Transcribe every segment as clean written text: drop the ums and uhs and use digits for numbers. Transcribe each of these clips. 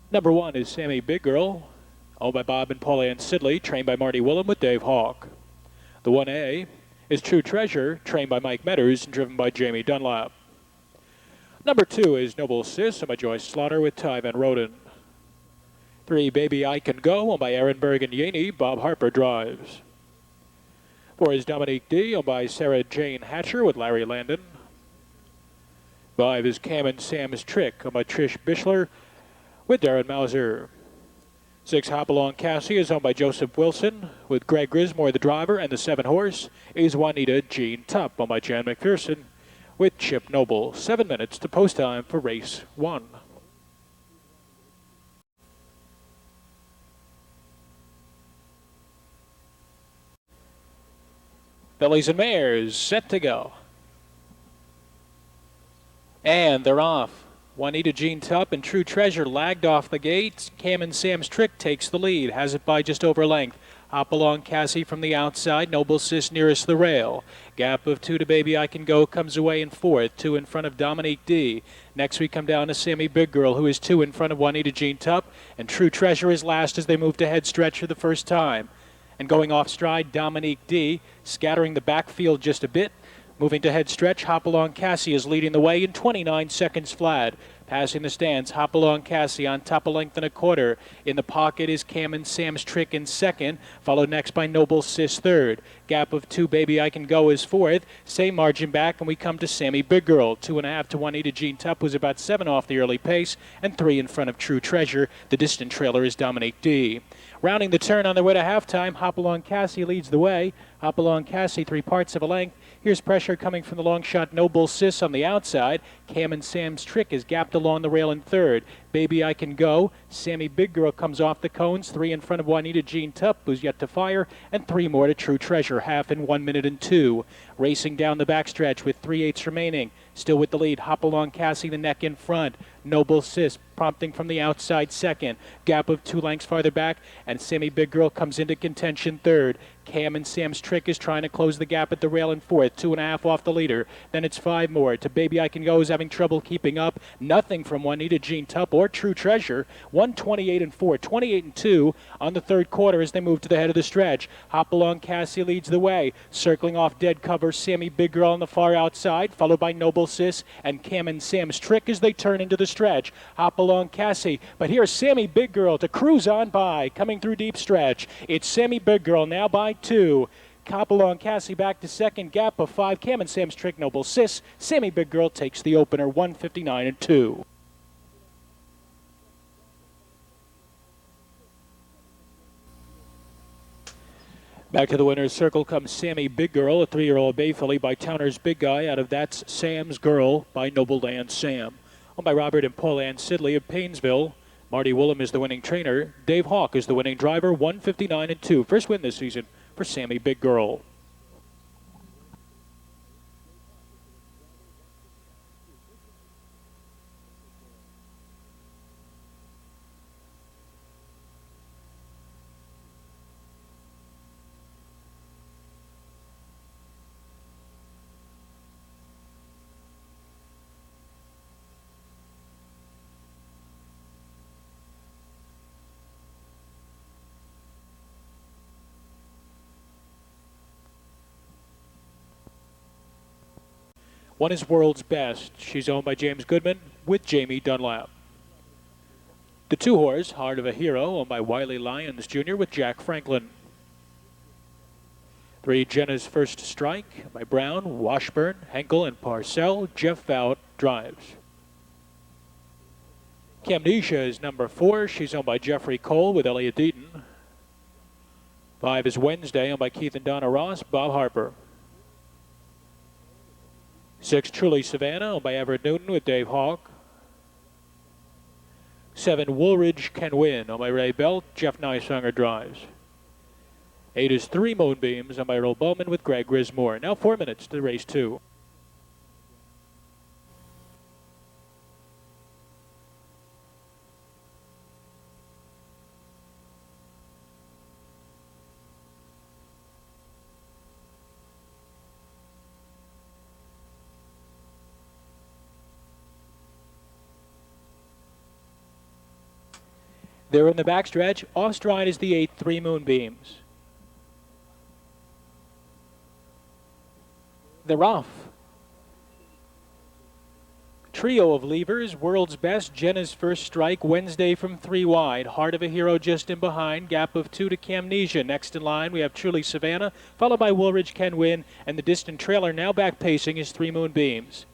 Number 1 is Sammy Big Girl, owned by Bob and Pauline Sidley, trained by Marty Willem with Dave Hawk. The 1A is True Treasure, trained by Mike Metters and driven by Jamie Dunlap. Number 2 is Noble Sis, owned by Joyce Slaughter with Ty Van Roden. 3, Baby I Can Go, owned by Aaron Berg and Yaney. Bob Harper drives. 4 is Dominique D, owned by Sarah Jane Hatcher with Larry Landon. 5 is Cam and Sam's Trick, owned by Trish Bishler with Darren Mauser. 6, Hopalong Cassie is owned by Joseph Wilson with Greg Grismore, the driver, and the 7 horse is Juanita Jean Tupp, owned by Jan McPherson with Chip Noble. 7 minutes to post time for race 1. Fillies and mares set to go. And they're off. Juanita Jean Tupp and True Treasure lagged off the gates. Cam and Sam's Trick takes the lead, has it by just over length. Hopalong Cassie from the outside, Noble Sis nearest the rail. Gap of 2 to Baby I Can Go comes away in 4th, 2 in front of Dominique D. Next we come down to Sammy Big Girl, who is 2 in front of Juanita Jean Tupp, and True Treasure is last as they move to head stretch for the first time. And going off stride, Dominique D, scattering the backfield just a bit. Moving to head stretch, Hopalong Cassie is leading the way in 29 seconds flat. Passing the stands, Hopalong Cassie on top a length and a quarter. In the pocket is Cam and Sam's Trick in second, followed next by Noble Sis third. Gap of 2, Baby I Can Go is 4th. Same margin back, and we come to Sammy Big Girl. 2.5 to Juanita Jean Tupp, who's about 7 off the early pace, and 3 in front of True Treasure. The distant trailer is Dominique D. Rounding the turn on their way to halftime, Hopalong Cassie leads the way. Hopalong Cassie 3 parts of a length. Here's pressure coming from the long shot Noble Sis on the outside. Cam and Sam's Trick is gapped along the rail in third. Baby I Can Go. Sammy Big Girl comes off the cones. 3 in front of Juanita Jean Tupp, who's yet to fire, and 3 more to True Treasure, half in 1 minute and 2. Racing down the backstretch with 3/8 remaining. Still with the lead, Hopalong Cassie the neck in front. Noble Sis prompting from the outside second. Gap of 2 lengths farther back, and Sammy Big Girl comes into contention third. Cam and Sam's Trick is trying to close the gap at the rail in 4th, 2.5 off the leader. Then it's 5 more. To Baby I Can Go is having trouble keeping up. Nothing from Juanita Jean Tupp or True Treasure. 1:28 and 4, 28 and 2 on the third quarter as they move to the head of the stretch. Hopalong Cassie leads the way. Circling off dead cover, Sammy Big Girl on the far outside, followed by Noble Sis and Cam and Sam's Trick as they turn into the stretch. Hopalong Cassie, but here's Sammy Big Girl to cruise on by, coming through deep stretch. It's Sammy Big Girl now by 2. Hopalong Cassie back to second, gap of 5. Cam and Sam's Trick, Noble Sis. Sammy Big Girl takes the opener, 1:59 and 2. Back to the winner's circle comes Sammy Big Girl, a 3-year-old bay filly by Towner's Big Guy out of That's Sam's Girl by Noble Dan Sam. Owned by Robert and Paul Ann Sidley of Paynesville. Marty Willem is the winning trainer. Dave Hawk is the winning driver, 1:59 and 2. First win this season for Sammy Big Girl. One is World's Best. She's owned by James Goodman with Jamie Dunlap. The 2 horse, Heart of a Hero, owned by Wiley Lyons Jr. with Jack Franklin. 3, Jenna's First Strike by Brown, Washburn, Henkel, and Parcell. Jeff Vout drives. Camnesia is number 4. She's owned by Jeffrey Cole with Elliot Deaton. 5 is Wednesday, owned by Keith and Donna Ross, Bob Harper. 6, Truly Savannah, owned by Everett Newton with Dave Hawk. 7, Woolridge Can Win, owned by Ray Belt, Jeff Nysanger drives. 8 is 3 Moonbeams, owned by Earl Bowman with Greg Grismore. Now 4 minutes to race 2. They're in the backstretch. Off stride is the 8, 3 Moonbeams. They're off. Trio of levers, World's Best, Jenna's First Strike, Wednesday from 3 wide. Heart of a Hero just in behind, gap of 2 to Camnesia. Next in line we have Truly Savannah, followed by Woolridge Can Win, and the distant trailer now back pacing is 3 Moonbeams.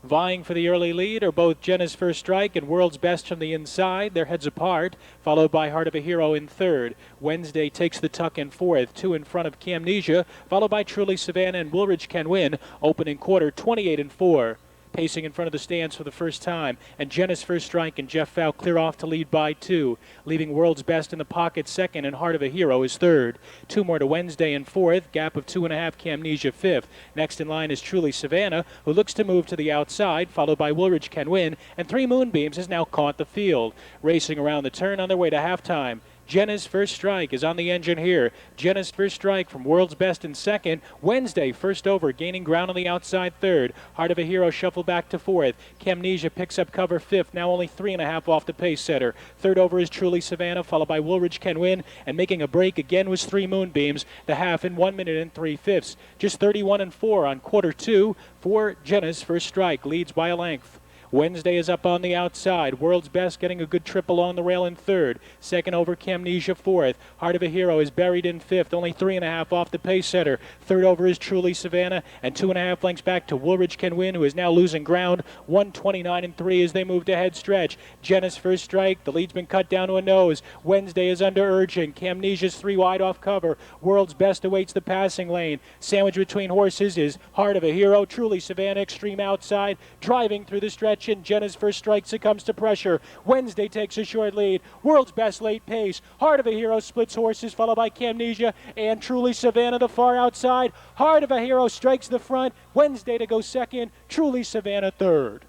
Vying for the early lead are both Jenna's First Strike and World's Best from the inside. Their heads apart, followed by Heart of a Hero in third. Wednesday takes the tuck in fourth, 2 in front of Camnesia, followed by Truly Savannah and Woolridge Can Win, opening quarter 28-4. Pacing in front of the stands for the first time, and Jenna's First Strike and Jeff Fow clear off to lead by 2, leaving World's Best in the pocket second and Heart of a Hero is third. 2 more to Wednesday in fourth, gap of 2.5 Camnesia fifth. Next in line is Truly Savannah, who looks to move to the outside, followed by Woolridge Can Win, and 3 Moonbeams has now caught the field. Racing around the turn on their way to halftime. Jenna's First Strike is on the engine here. Jenna's First Strike from World's Best in second. Wednesday first over, gaining ground on the outside third. Heart of a Hero shuffled back to fourth. Camnesia picks up cover fifth, now only 3.5 off the pace setter. Third over is Truly Savannah, followed by Woolridge Can Win, and making a break again was 3 Moonbeams. The half in 1 minute and 3/5. Just 31-4 on quarter 2 for Jenna's First Strike. Leads by a length. Wednesday is up on the outside. World's Best getting a good trip along the rail in third. Second over Camnesia fourth. Heart of a Hero is buried in fifth, only 3.5 off the pace setter. Third over is Truly Savannah, and 2.5 lengths back to Woolridge Can Win, who is now losing ground. 1:29-3 as they move to head stretch. Jenna's First Strike, the lead's been cut down to a nose. Wednesday is under urging. Camnesia's 3 wide off cover. World's Best awaits the passing lane. Sandwiched between horses is Heart of a Hero. Truly Savannah extreme outside, driving through the stretch. And Jenna's First Strike succumbs to pressure. Wednesday takes a short lead. World's Best late pace. Heart of a Hero splits horses, followed by Camnesia and Truly Savannah the far outside. Heart of a Hero strikes the front. Wednesday to go second. Truly Savannah third.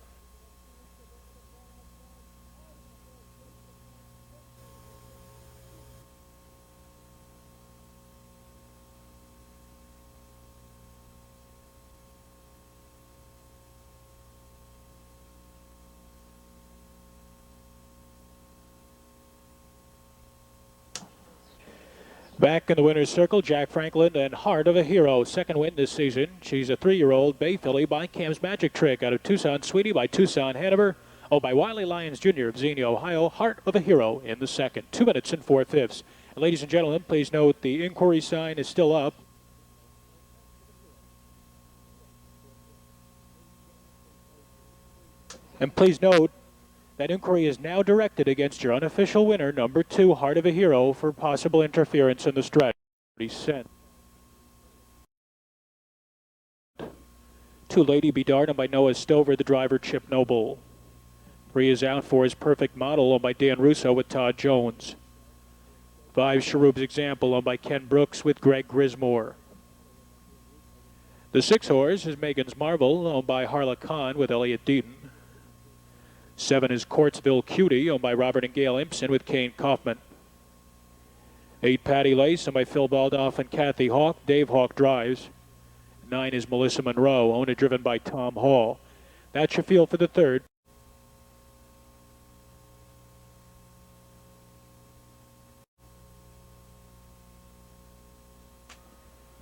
Back in the winner's circle, Jack Franklin and Heart of a Hero. Second win this season. She's a 3-year-old bay filly by Cam's Magic Trick out of Tucson Sweetie by Tucson Hanover. By Wiley Lyons Jr. of Xenia, Ohio. Heart of a Hero in the second. 2 minutes and 4/5. And ladies and gentlemen, please note the inquiry sign is still up. And please note that inquiry is now directed against your unofficial winner, number 2, Heart of a Hero, for possible interference in the stretch. 30 cents. To Lady Bedard, owned by Noah Stover, the driver, Chip Noble. 3 is out. 4 is Perfect Model, owned by Dan Russo with Todd Jones. 5, Cherub's Example, owned by Ken Brooks with Greg Grismore. The 6 horse is Megan's Marvel, owned by Harla Khan with Elliot Deaton. 7 is Courtsville Cutie, owned by Robert and Gail Impson with Kane Kaufman. 8, Patty Lace, owned by Phil Baldoff and Kathy Hawk. Dave Hawk drives. 9 is Melissa Monroe, owned and driven by Tom Hall. That's your field for the third.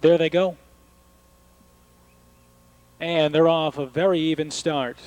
There they go. And they're off a very even start.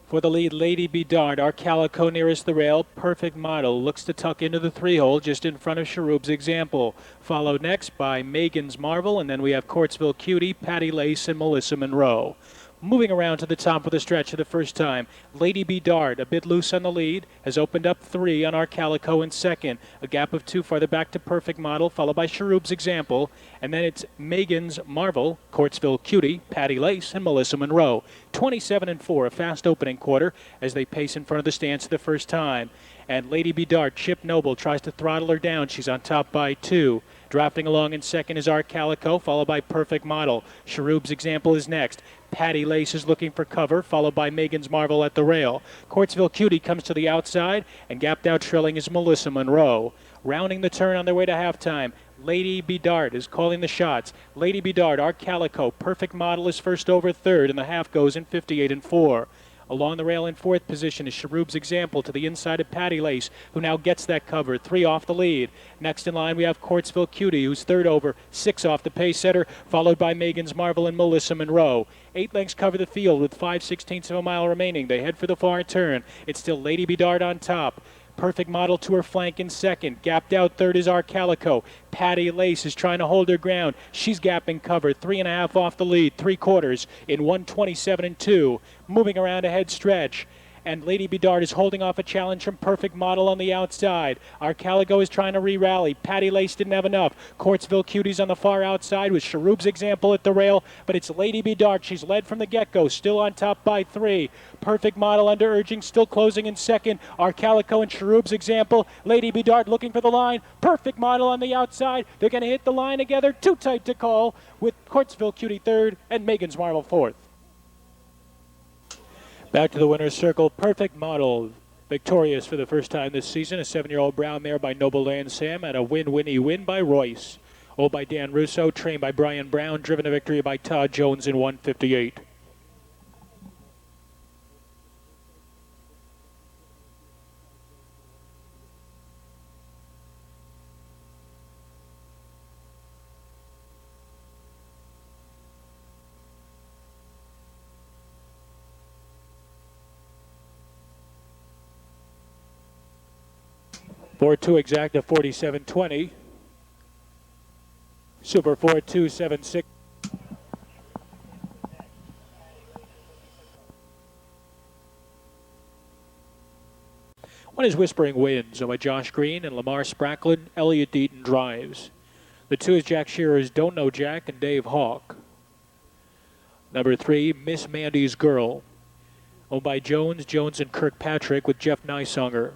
For the lead, Lady Bedard, our Calico nearest the rail. Perfect Model looks to tuck into the 3-hole just in front of Cherub's Example. Followed next by Megan's Marvel, and then we have Courtsville Cutie, Patty Lace, and Melissa Monroe. Moving around to the top of the stretch for the first time, Lady Bedard, a bit loose on the lead, has opened up 3 on our Calico in second. A gap of 2 farther back to Perfect Model, followed by Cherub's Example. And then it's Megan's Marvel, Courtsville Cutie, Patty Lace, and Melissa Monroe. 27-4, a fast opening quarter as they pace in front of the stands for the first time. And Lady Bedard, Chip Noble, tries to throttle her down. She's on top by 2. Drafting along in second is our Calico, followed by Perfect Model. Cherub's Example is next. Patty Lace is looking for cover, followed by Megan's Marvel at the rail. Courtsville Cutie comes to the outside, and gapped out trailing is Melissa Monroe. Rounding the turn on their way to halftime, Lady Bedard is calling the shots. Lady Bedard, our Calico, Perfect Model is first over third, and the half goes in 58-4. Along the rail in fourth position is Cherub's Example to the inside of Patty Lace, who now gets that cover. 3 off the lead. Next in line we have Courtsville Cutie, who's third over. 6 off the pace setter, followed by Megan's Marvel and Melissa Monroe. 8 lengths cover the field with 5/16 of a mile remaining. They head for the far turn. It's still Lady Bedard on top. Perfect Model to her flank in second. Gapped out third is Our Calico. Patty Lace is trying to hold her ground. She's gapping cover. 3.5 off the lead. 3/4 in 1:27 and 2. Moving around ahead stretch. And Lady Bedard is holding off a challenge from Perfect Model on the outside. Our Calico is trying to re-rally. Patty Lace didn't have enough. Courtsville Cuties on the far outside with Cherub's Example at the rail, but it's Lady Bedard. She's led from the get-go, still on top by 3. Perfect Model under urging, still closing in second. Our Calico and Cherub's Example. Lady Bedard looking for the line. Perfect Model on the outside. They're going to hit the line together. Too tight to call, with Courtsville Cutie third and Megan's Marvel fourth. Back to the winner's circle, Perfect Model, victorious for the first time this season. A 7-year-old brown mare by Noble Land Sam and a win by Royce. Owned by Dan Russo, trained by Brian Brown, driven to victory by Todd Jones in 1:58. Four 2 exact at 47.20. Super 4-2-7-6. One is Whispering Winds, by Josh Green and Lamar Spracklin. Elliot Deaton drives. The 2 is Jack Shearer's Don't Know Jack and Dave Hawk. Number 3, Miss Mandy's Girl, owned by Jones and Kirkpatrick with Jeff Nysonger.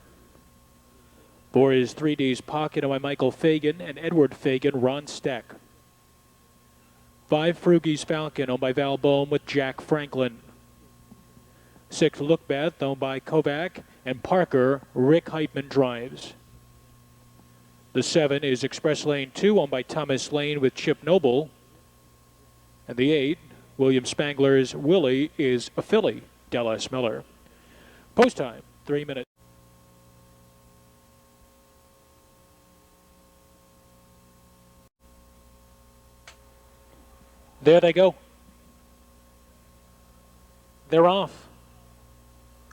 4 is 3D's Pocket, owned by Michael Fagan and Edward Fagan, Ron Steck. 5, Frugie's Falcon, owned by Val Bohm with Jack Franklin. 6, Lookbeth, owned by Kovac and Parker. Rick Heitman drives. The 7 is Express Lane 2, owned by Thomas Lane with Chip Noble. And the 8, William Spangler's Willie, is a filly, Dallas Miller. Post time, 3 minutes. There they go. They're off.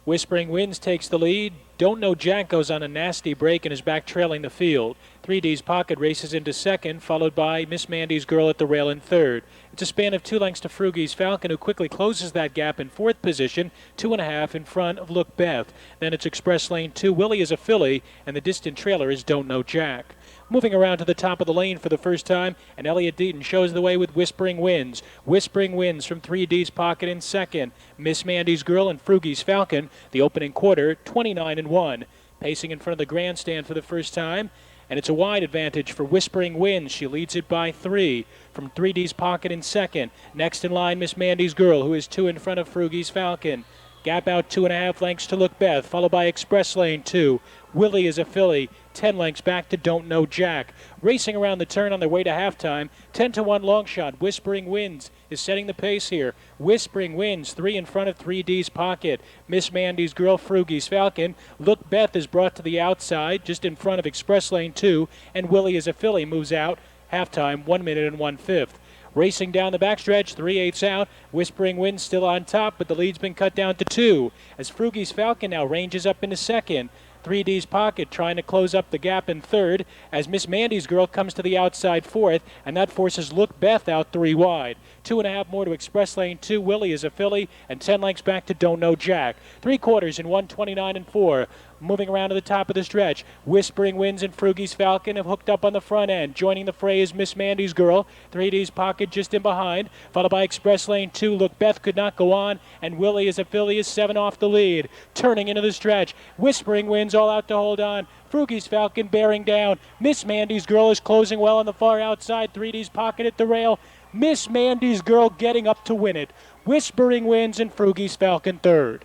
Whispering Winds takes the lead. Don't Know Jack goes on a nasty break and is back trailing the field. 3D's Pocket races into second, followed by Miss Mandy's Girl at the rail in third. It's a span of 2 lengths to Frugie's Falcon, who quickly closes that gap in fourth position, 2.5 in front of Look Beth. Then it's Express Lane 2, Willie is a filly, and the distant trailer is Don't Know Jack. Moving around to the top of the lane for the first time, and Elliot Deaton shows the way with Whispering Winds. Whispering Winds from 3D's Pocket in second. Miss Mandy's Girl and Frugie's Falcon, the opening quarter, 29-1. Pacing in front of the grandstand for the first time, and it's a wide advantage for Whispering Winds. She leads it by 3 from 3D's Pocket in second. Next in line, Miss Mandy's Girl, who is 2 in front of Frugie's Falcon. Gap out 2.5 lengths to Look Beth, followed by Express Lane 2. Willie is a filly, 10 lengths back to Don't Know Jack. Racing around the turn on their way to halftime, 10-1 long shot. Whispering Winds is setting the pace here. Whispering Winds, 3 in front of 3D's Pocket. Miss Mandy's Girl, Frugie's Falcon. Look Beth is brought to the outside, just in front of Express Lane 2, and Willie is a filly moves out. Halftime, 1 minute and 1/5. Racing down the backstretch, 3/8 out. Whispering Winds still on top, but the lead's been cut down to 2. As Frugie's Falcon now ranges up into second. 3D's Pocket trying to close up the gap in third as Miss Mandy's Girl comes to the outside fourth, and that forces Look Beth out 3 wide. 2.5 more to Express Lane 2. Willie is a filly, and 10 lengths back to Don't Know Jack. 3/4 in 1:29-4. Moving around to the top of the stretch, Whispering Winds and Frugie's Falcon have hooked up on the front end. Joining the fray is Miss Mandy's Girl. 3D's Pocket just in behind, followed by Express Lane 2. Look Beth could not go on, and Willie is a filly is 7 off the lead. Turning into the stretch, Whispering Winds all out to hold on. Frugie's Falcon bearing down. Miss Mandy's Girl is closing well on the far outside. 3D's Pocket at the rail. Miss Mandy's Girl getting up to win it. Whispering Winds and Frugie's Falcon third.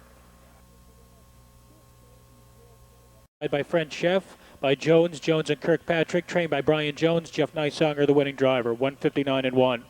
By French Chef, by Jones and Kirkpatrick, trained by Brian Jones. Jeff Nysonger, the winning driver, 1:59-1.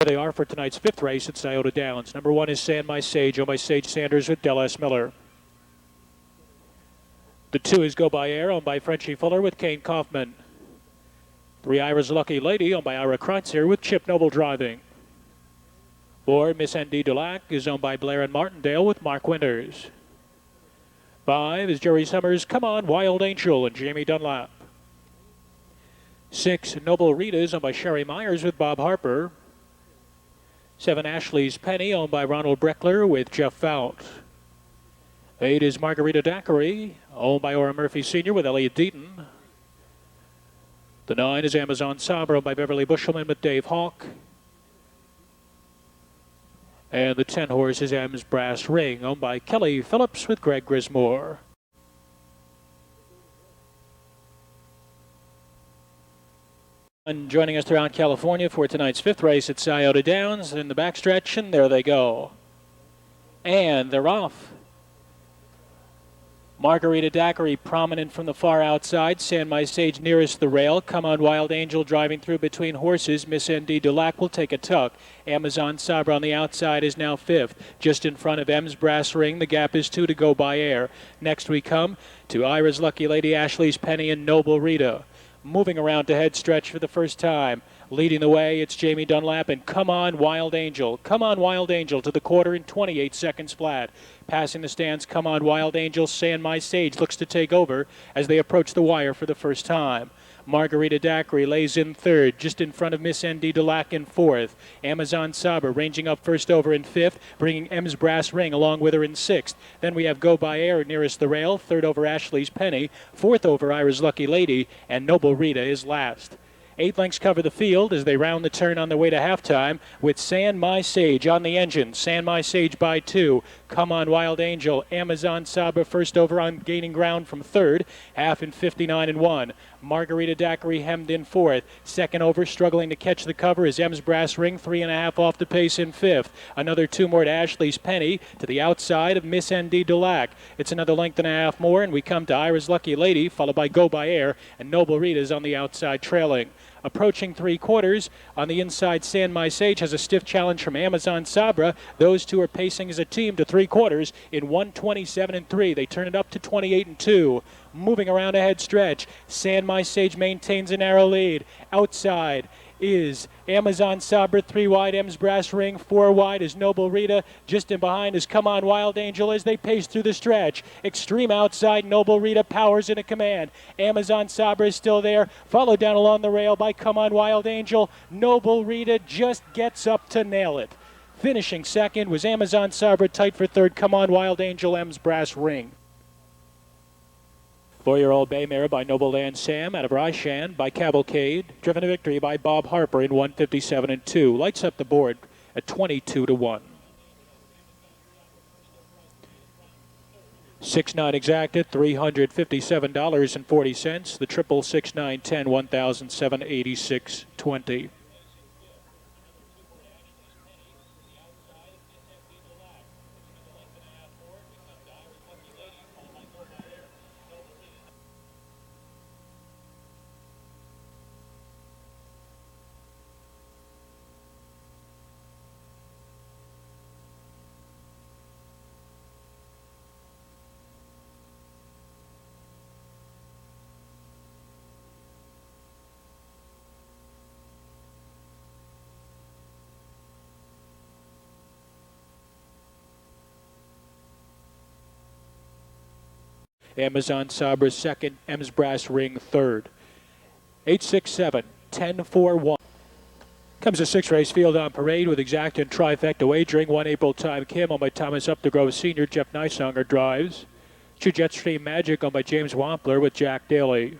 they are for tonight's 5th race at Scioto Downs. Number 1 is San My Sage, owned by Sage Sanders with Dallas Miller. The 2 is Go By Air, owned by Frenchie Fuller with Kane Kaufman. 3, Ira's Lucky Lady, owned by Ira Kreitzer with Chip Noble driving. 4, Miss N.D. Dulac is owned by Blair and Martindale with Mark Winters. 5 is Jerry Summers, Come On, Wild Angel, and Jamie Dunlap. 6, Noble Rita is owned by Sherry Myers with Bob Harper. 7, Ashley's Penny, owned by Ronald Breckler with Jeff Fout. 8 is Margarita Daiquiri, owned by Ora Murphy Sr. with Elliot Deaton. The 9 is Amazon Sabra, owned by Beverly Bushelman with Dave Hawk. And the 10 horse is M's Brass Ring, owned by Kelly Phillips with Greg Grismore. And joining us around California for tonight's 5th race at Scioto Downs in the backstretch, and there they go. And they're off. Margarita Daiquiri prominent from the far outside. San My Sage nearest the rail. Come On Wild Angel driving through between horses. Miss N.D. Dulac will take a tuck. Amazon Sabra on the outside is now 5th. Just in front of M's Brass Ring. The gap is 2 to Go By Air. Next we come to Ira's Lucky Lady, Ashley's Penny, and Noble Rita. Moving around to head stretch for the first time. Leading the way, it's Jamie Dunlap and Come On Wild Angel. Come On Wild Angel to the quarter in 28 seconds flat. Passing the stands, Come On Wild Angel. San My Sage looks to take over as they approach the wire for the first time. Margarita Daiquiri lays in 3rd, just in front of Miss N.D. Dulac in 4th. Amazon Sabra ranging up first over in 5th, bringing M's Brass Ring along with her in 6th. Then we have Go By Air nearest the rail, 3rd over Ashley's Penny, 4th over Ira's Lucky Lady, and Noble Rita is last. 8 lengths cover the field as they round the turn on their way to halftime with San My Sage on the engine. San My Sage by 2. Come On Wild Angel. Amazon Sabra first over on gaining ground from 3rd. Half in 59 and 1. Margarita Daiquiri hemmed in 4th. 2nd over struggling to catch the cover is M's Brass Ring. 3.5 off the pace in 5th. Another 2 more to Ashley's Penny to the outside of Miss N.D. Dulac. It's another length and a half more and we come to Ira's Lucky Lady followed by Go By Air and Noble Rita's on the outside trailing. Approaching 3/4. On the inside, San My Sage has a stiff challenge from Amazon Sabra. Those two are pacing as a team to 3/4 in 1:27 and 3. They turn it up to 28 and 2. Moving around ahead stretch, San My Sage maintains a narrow lead. Outside is Amazon Sabra, 3 wide, M's Brass Ring, 4 wide is Noble Rita. Just in behind is Come On Wild Angel as they pace through the stretch. Extreme outside, Noble Rita powers in a command. Amazon Sabra is still there, followed down along the rail by Come On Wild Angel. Noble Rita just gets up to nail it. Finishing 2nd was Amazon Sabra, tight for 3rd, Come On Wild Angel, M's Brass Ring. 4-year-old bay mare by Noble Land Sam out of Raishan by Cavalcade. Driven to victory by Bob Harper in 1:57 and 2. Lights up the board at 22 to 1. 6-9 exacted, $357.40. The triple 6-9-10, $1,786.20. Amazon Sabra 2nd, M's Brass Ring 3rd. 8-6-7, 10-4-1. Comes a 6-race field on parade with exact and trifecta wagering. 1 April Time Kim on by Thomas Updegrove Sr. Jeff Nysonger drives. 2 Jetstream Magic on by James Wampler with Jack Daly.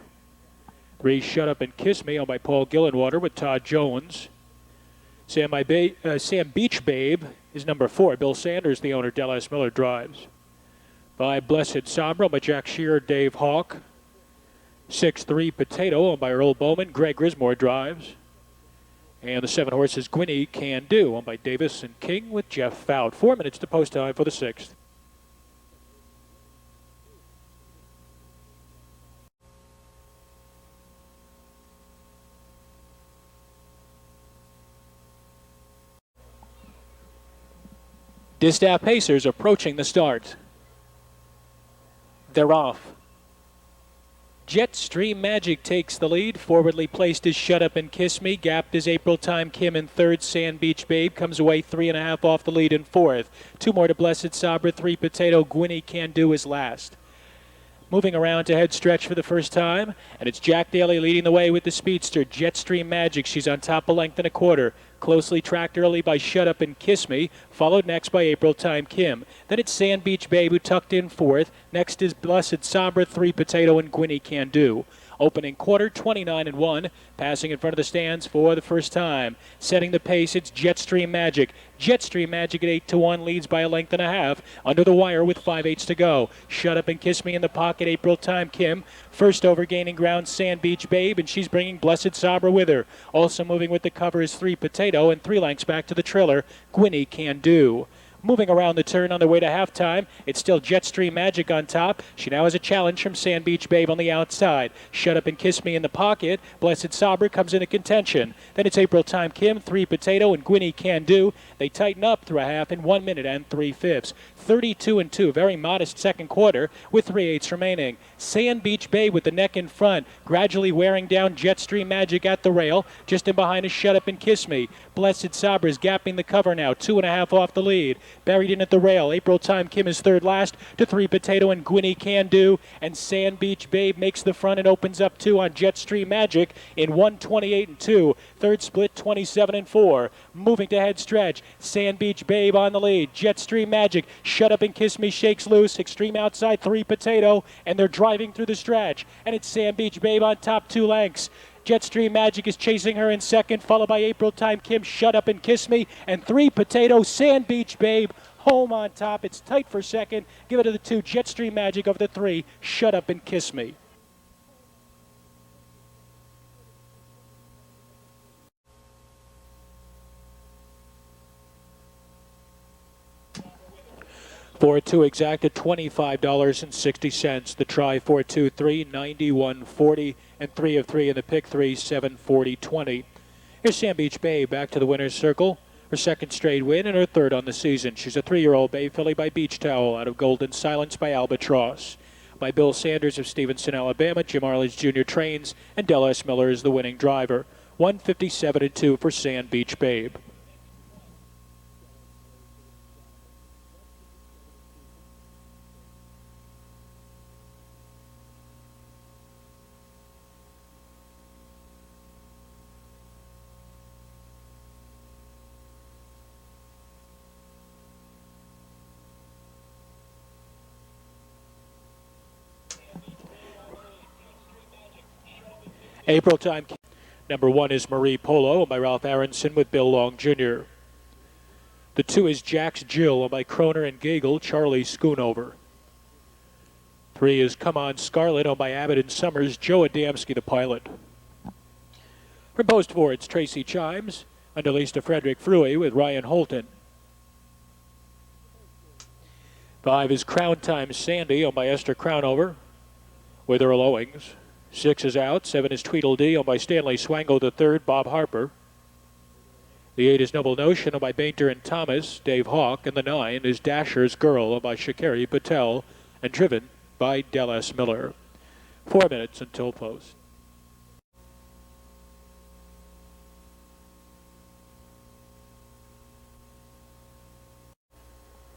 3 Shut Up and Kiss Me on by Paul Gillenwater with Todd Jones. Sam Beach Babe is number 4. Bill Sanders, the owner, Dallas Miller drives. 5 Blessed Sombra by Jack Shearer, Dave Hawk. 6-3 Potato owned by Earl Bowman, Greg Grismore drives. And the 7 horses Gwinny Can Do owned by Davis and King with Jeff Fout. 4 minutes to post time for the 6th. Distaff Pacers approaching the start. They're off. Jetstream Magic takes the lead. Forwardly placed is Shut Up and Kiss Me. Gapped is April Time Kim in third. Sand Beach Babe comes away 3.5 off the lead in fourth. 2 more to Blessed Sabra. 3 Potato. Gwynny Can Do is last. Moving around to head stretch for the first time, and it's Jack Daly leading the way with the speedster, Jetstream Magic. She's on top a length and a quarter. Closely tracked early by Shut Up and Kiss Me, followed next by April Time Kim. Then it's Sand Beach Babe who tucked in fourth. Next is Blessed Sabra, 3 Potato, and Gwynny Can Do. Opening quarter, 29-1, passing in front of the stands for the first time. Setting the pace, it's Jetstream Magic. Jetstream Magic at 8-1 leads by a length and a half. Under the wire with 5/8 to go. Shut Up and Kiss Me in the pocket, April Time Kim. First over gaining ground, Sand Beach Babe, and she's bringing Blessed Sabra with her. Also moving with the cover is 3 Potato, and 3 lengths back to the trailer, Gwynny Can Do. Moving around the turn on their way to halftime, it's still Jetstream Magic on top. She now has a challenge from Sand Beach Babe on the outside. Shut Up and Kiss Me in the pocket. Blessed Sabra comes into contention. Then it's April Time Kim, 3 Potato, and Gwynny Can Do. They tighten up through a half in 1 minute and 3/5. 32-2, very modest second quarter with 3/8 remaining. Sand Beach Babe with the neck in front, gradually wearing down Jetstream Magic at the rail. Just in behind is Shut Up and Kiss Me. Blessed Sabra is gapping the cover now, 2.5 off the lead. Buried in at the rail, April Time Kim is third last to 3 Potato and Gwynny Can Do. And Sand Beach Babe makes the front and opens up 2 on Jetstream Magic in 1:28-2. Third split, 27-4. Moving to head stretch, Sand Beach Babe on the lead. Jetstream Magic, Shut Up and Kiss Me shakes loose. Extreme outside, 3 Potato, and they're driving through the stretch. And it's Sand Beach Babe on top, 2 lengths. Jetstream Magic is chasing her in second, followed by April Time Kim, Shut Up and Kiss Me, and 3 Potato, Sand Beach Babe, home on top. It's tight for second. Give it to the 2, Jetstream Magic over the 3, Shut Up and Kiss Me. For 2 exact at $25.60. The try 4-2-3, 91.40, and 3 of 3 in the pick 3, 740.20. Here's Sand Beach Babe back to the winner's circle. Her second straight win and her third on the season. She's a 3-year-old Bay filly by Beach Towel out of Golden Silence by Albatross. By Bill Sanders of Stevenson, Alabama. Jim Arledge Jr. trains, and Del S. Miller is the winning driver. 157-2 for Sand Beach Babe. April Time. Number 1 is Marie Polo by Ralph Aronson with Bill Long Jr. The 2 is Jack's Jill by Kroner and Gagel, Charlie Schoonover. 3 is Come On Scarlet by Abbott and Summers, Joe Adamski, the pilot. From post forwards, Tracy Chimes, underleased to Frederick Fruey with Ryan Holton. 5 is Crown Time Sandy by Esther Crownover with Earl Owings. 6 is out. 7 is Tweedledee by Stanley Swango III, Bob Harper. The 8 is Noble Notion by Bainter and Thomas, Dave Hawk. And the 9 is Dasher's Girl by Shakari Patel and driven by Del S. Miller. 4 minutes until post.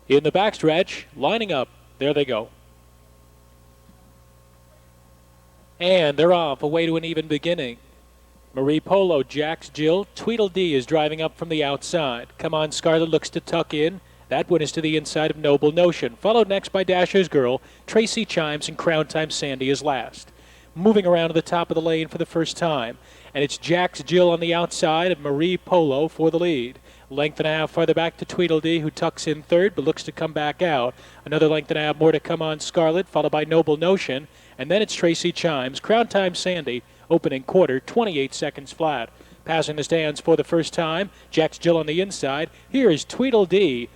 In the backstretch, lining up. There they go. And they're off, away to an even beginning. Marie Polo, Jack's Jill. Tweedledee is driving up from the outside. Come On Scarlet looks to tuck in. That one is to the inside of Noble Notion. Followed next by Dasher's Girl. Tracy Chimes and Crown Time Sandy is last. Moving around to the top of the lane for the first time. And it's Jack's Jill on the outside and Marie Polo for the lead. Length and a half farther back to Tweedledee, who tucks in third but looks to come back out. Another length and a half more to Come On Scarlet, followed by Noble Notion. And then it's Tracy Chimes. Crown Time Sandy, opening quarter, 28 seconds flat. Passing the stands for the first time, Jack's Jill on the inside. Here is Tweedledee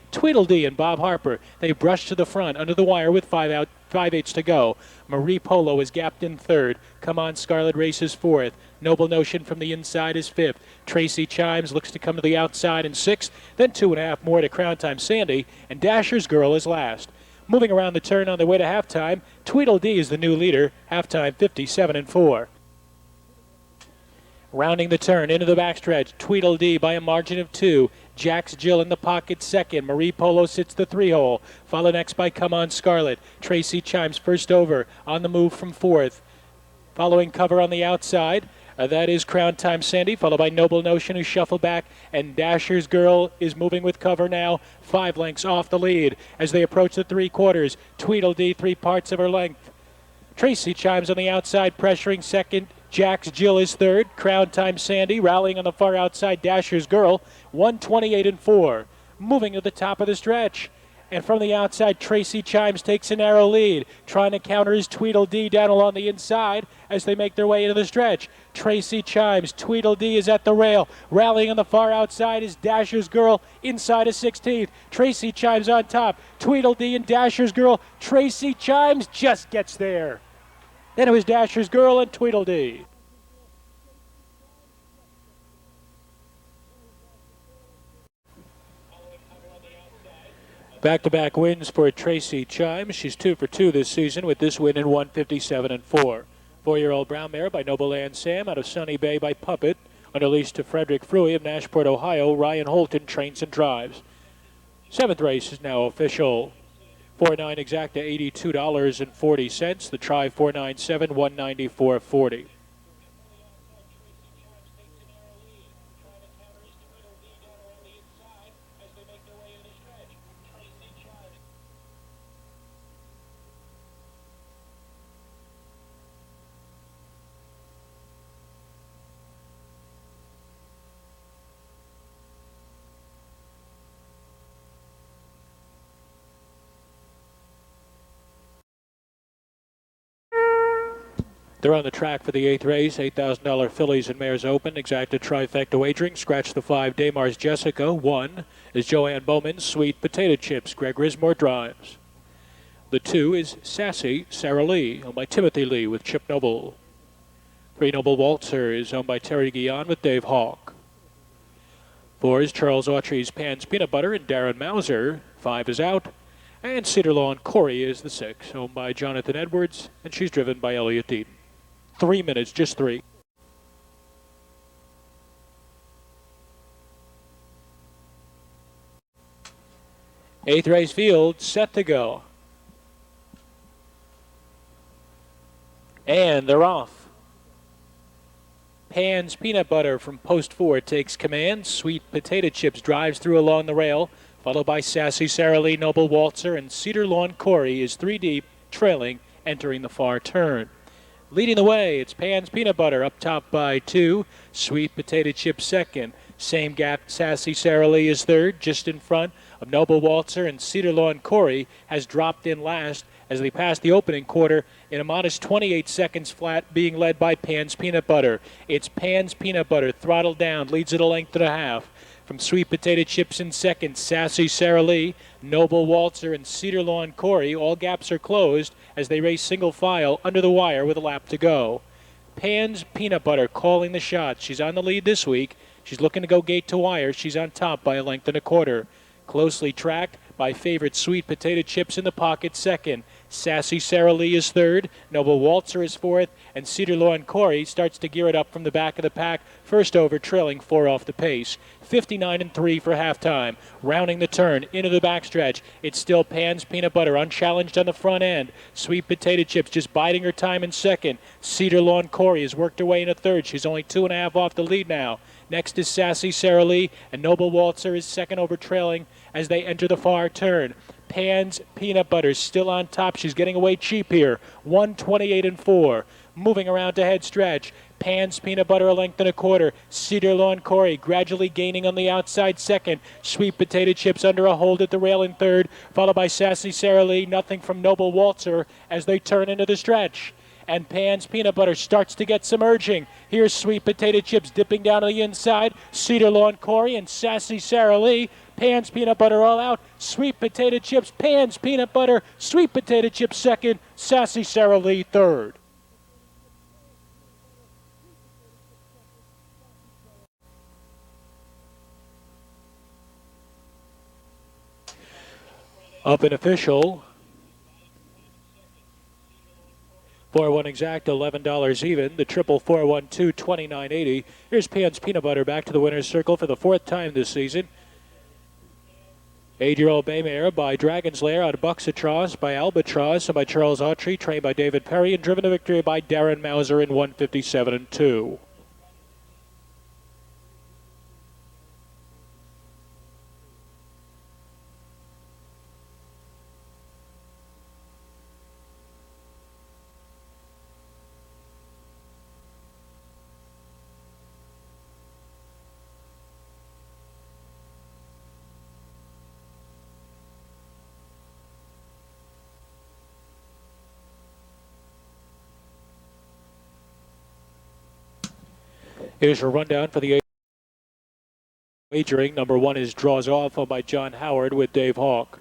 and Bob Harper. They brush to the front under the wire with 5 5/8 to go. Marie Polo is gapped in third. Come On Scarlet races fourth. Noble Notion from the inside is fifth. Tracy Chimes looks to come to the outside in sixth. Then 2.5 more to Crown Time Sandy. And Dasher's Girl is last. Moving around the turn on the way to halftime, Tweedledee is the new leader. Halftime 57-4. Rounding the turn into the backstretch, Tweedledee by a margin of 2. Jax Jill in the pocket second. Marie Polo sits the 3-hole. Followed next by Come On Scarlet. Tracy Chimes first over on the move from fourth. Following cover on the outside, that is Crown Time Sandy, followed by Noble Notion, who shuffle back, and Dasher's Girl is moving with cover now, 5 lengths off the lead as they approach the 3/4. Tweedledee 3 parts of her length. Tracy Chimes on the outside, pressuring second. Jax Jill is third. Crown Time Sandy rallying on the far outside. Dasher's Girl, 128-4. Moving to the top of the stretch. And from the outside, Tracy Chimes takes a narrow lead. Trying to counter is Tweedledee down along the inside as they make their way into the stretch. Tracy Chimes, Tweedledee is at the rail. Rallying on the far outside is Dasher's Girl inside of 16th. Tracy Chimes on top. Tweedledee and Dasher's Girl. Tracy Chimes just gets there. Then it was Dasher's Girl and Tweedledee. Back-to-back wins for Tracy Chimes. She's 2 for 2 this season with this win in 157-4. 4-year-old brown mare by Noble and Sam out of Sunny Bay by Puppet. Under lease to Frederick Fruey of Nashport, Ohio. Ryan Holton trains and drives. 7th race is now official. 4.9 exacta $82.40. The try 4.97 $194.40. They're on the track for the 8th race. $8,000 fillies and mares open. Exacta trifecta wagering. Scratch the 5. Damar's Jessica. 1 is Joanne Bowman. Sweet Potato Chips. Greg Rismore drives. The 2 is Sassy Sarah Lee, owned by Timothy Lee with Chip Noble. 3 Noble Waltzer is owned by Terry Guion with Dave Hawk. 4 is Charles Autry's Pan's Peanut Butter and Darren Mauser. 5 is out. And Cedar Lawn Corey is the 6, owned by Jonathan Edwards, and she's driven by Elliot Deaton. 3 minutes, just 3. Eighth race field set to go. And they're off. Pan's Peanut Butter from post 4 takes command. Sweet Potato Chips drives through along the rail, followed by Sassy Sarah Lee, Noble Waltzer, and Cedar Lawn Corey is 3 deep, trailing, entering the far turn. Leading the way, it's Pan's Peanut Butter up top by 2. Sweet Potato Chip second. Same gap, Sassy Sarah Lee is third. Just in front of Noble Waltzer, and Cedar Lawn Corey has dropped in last as they pass the opening quarter in a modest 28 seconds flat, being led by Pan's Peanut Butter. It's Pan's Peanut Butter, throttled down, leads at a length and a half. From Sweet Potato Chips in second, Sassy Sarah Lee, Noble Waltzer, and Cedar Lawn Corey. All gaps are closed as they race single file under the wire with a lap to go. Pan's Peanut Butter calling the shots. She's on the lead this week. She's looking to go gate to wire. She's on top by a length and a quarter. Closely tracked by favorite Sweet Potato Chips in the pocket second. Sassy Sarah Lee is third. Noble Waltzer is fourth. And Cedar Lawn Corey starts to gear it up from the back of the pack. First over, trailing 4 off the pace. 59-3 for halftime. Rounding the turn into the backstretch. It's still Pan's Peanut Butter unchallenged on the front end. Sweet Potato Chips just biding her time in second. Cedar Lawn Corey has worked her way into third. She's only 2.5 off the lead now. Next is Sassy Sarah Lee, and Noble Waltzer is second over, trailing as they enter the far turn. Pan's Peanut Butter still on top. She's getting away cheap here. 128-4. Moving around to head stretch. Pan's Peanut Butter a length and a quarter. Cedar Lawn Corey gradually gaining on the outside second. Sweet Potato Chips under a hold at the rail in third, followed by Sassy Sarah Lee. Nothing from Noble Waltzer as they turn into the stretch. And Pan's Peanut Butter starts to get some urging. Here's Sweet Potato Chips dipping down to the inside. Cedar Lawn Corey and Sassy Sarah Lee Pan's Peanut Butter all out. Sweet Potato Chips, Pan's Peanut Butter, Sweet Potato Chips second, Sassy Sara Lee third. Up an official. 4-1 exact, $11 even. The triple 4-1-2, $29.80. Here's Pan's Peanut Butter back to the winner's circle for the fourth time this season. 8-year-old Baymare by Dragon's Lair out of Buxatross, by Albatross, and by Charles Autry, trained by David Perry, and driven to victory by Darren Mauser in 157-2. Here's your rundown for the wagering. Number 1 is Draws Off, owned by John Howard with Dave Hawk.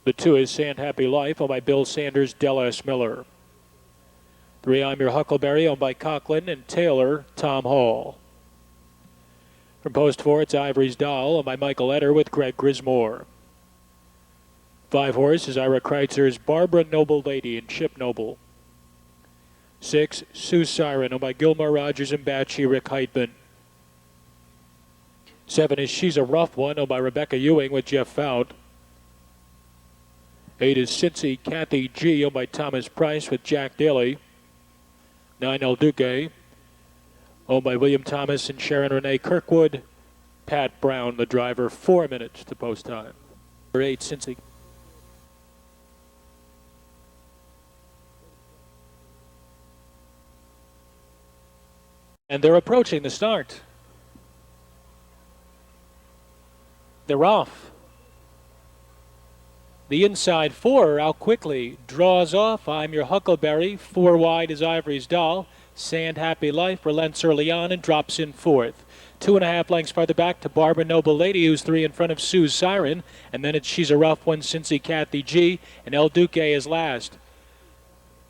The 2 is Sand Happy Life, owned by Bill Sanders, Del S. Miller. 3, I'm Your Huckleberry, owned by Conklin and Taylor, Tom Hall. From post 4, it's Ivory's Doll, owned by Michael Etter with Greg Grismore. 5 horse is Ira Kreitzer's Barbara Noble Lady and Chip Noble. 6, Sue Siren, owned by Gilmore Rogers and Batchy, Rick Heitman. 7 is She's a Rough One, owned by Rebecca Ewing with Jeff Fout. 8 is Cincy Kathy G, owned by Thomas Price with Jack Daly. 9, El Duque, owned by William Thomas and Sharon Renee Kirkwood. Pat Brown, the driver, 4 minutes to post time. Number 8, Cincy. And they're approaching the start. They're off. The inside 4 are out quickly. Draws Off, I'm Your Huckleberry. 4 wide is Ivory's Doll. Sand Happy Life relents early on and drops in 4th. 2.5 lengths farther back to Barbara Noble Lady, who's 3 in front of Sue's Siren. And then it's She's a Rough One, Cincy Kathy G, and El Duque is last.